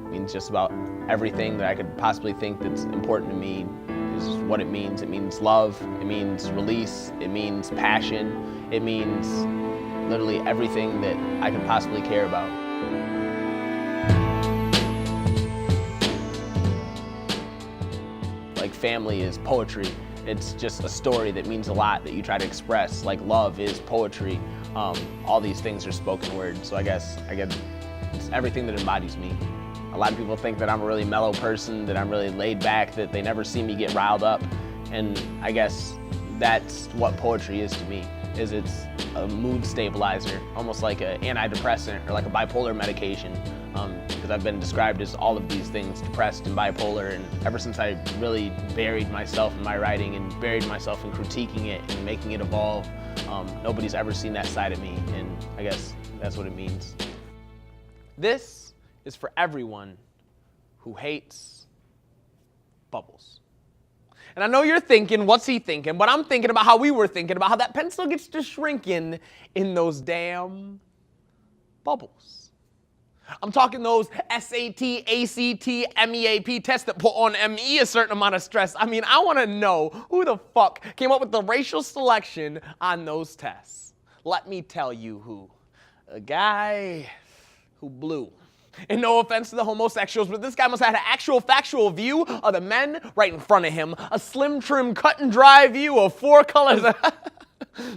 It means just about everything that I could possibly think that's important to me is what it means. It means love, it means release, it means passion, it means literally everything that I could possibly care about. Like family is poetry. It's just a story that means a lot that you try to express. Like love is poetry. All these things are spoken word. So I guess it's everything that embodies me. A lot of people think that I'm a really mellow person, that I'm really laid back, that they never see me get riled up. And I guess that's what poetry is to me, is it's a mood stabilizer, almost like an antidepressant or like a bipolar medication. Because I've been described as all of these things, depressed and bipolar, and ever since I really buried myself in my writing and buried myself in critiquing it and making it evolve, nobody's ever seen that side of me, and I guess that's what it means. This is for everyone who hates bubbles. And I know you're thinking, what's he thinking? But I'm thinking about how we were thinking about how that pencil gets to shrinking in those damn bubbles. I'm talking those SAT, ACT, MEAP tests that put on ME a certain amount of stress. I mean, I want to know who the fuck came up with the racial selection on those tests. Let me tell you who. A guy who blew. And no offense to the homosexuals, but this guy must have had an actual factual view of the men right in front of him. A slim, trim, cut and dry view of 4 colors.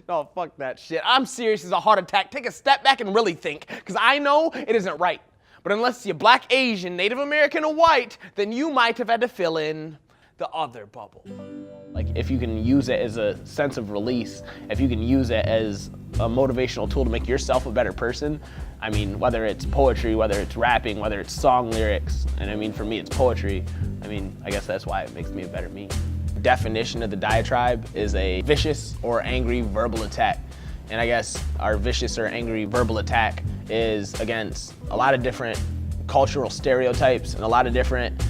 No, fuck that shit. I'm serious as a heart attack. Take a step back and really think, because I know it isn't right. But unless you're black, Asian, Native American, or white, then you might have had to fill in the other bubble. Like, if you can use it as a sense of release, if you can use it as a motivational tool to make yourself a better person, I mean, whether it's poetry, whether it's rapping, whether it's song lyrics, and I mean, for me, it's poetry. I mean, I guess that's why it makes me a better me. Definition of the diatribe is a vicious or angry verbal attack. And I guess our vicious or angry verbal attack is against a lot of different cultural stereotypes and a lot of different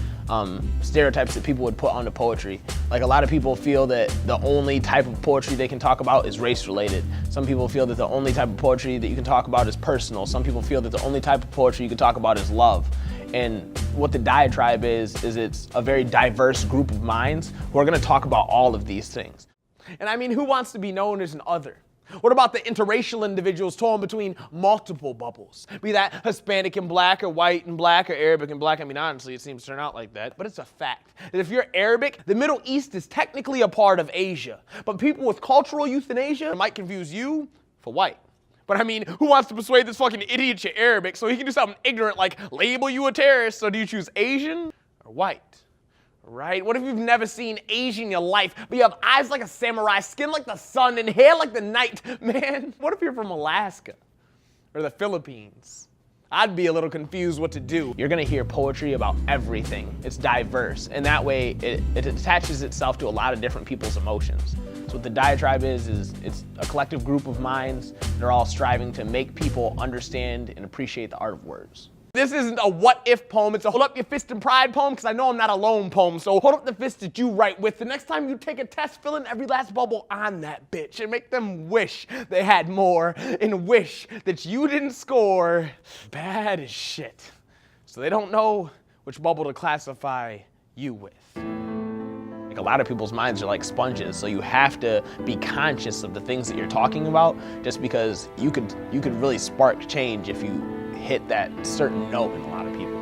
stereotypes that people would put onto poetry. Like, a lot of people feel that the only type of poetry they can talk about is race related. Some people feel that the only type of poetry that you can talk about is personal. Some people feel that the only type of poetry you can talk about is love. And what the diatribe is it's a very diverse group of minds who are gonna talk about all of these things. And I mean, who wants to be known as an other? What about the interracial individuals torn between multiple bubbles? Be that Hispanic and black, or white and black, or Arabic and black. I mean, honestly, it seems to turn out like that. But it's a fact that if you're Arabic, the Middle East is technically a part of Asia. But people with cultural euthanasia might confuse you for white. But I mean, who wants to persuade this fucking idiot you're Arabic so he can do something ignorant like label you a terrorist? So do you choose Asian or white? Right? What if you've never seen Asian in your life, but you have eyes like a samurai, skin like the sun, and hair like the night? Man, what if you're from Alaska or the Philippines? I'd be a little confused what to do. You're gonna hear poetry about everything. It's diverse, and that way it attaches itself to a lot of different people's emotions. So what the diatribe is it's a collective group of minds that are all striving to make people understand and appreciate the art of words. This isn't a what-if poem, it's a hold up your fist in pride poem, because I know I'm not alone poem, so hold up the fist that you write with. The next time you take a test, fill in every last bubble on that bitch and make them wish they had more and wish that you didn't score bad as shit. So they don't know which bubble to classify you with. Like, a lot of people's minds are like sponges, so you have to be conscious of the things that you're talking about, just because you could really spark change if you hit that certain note in a lot of people.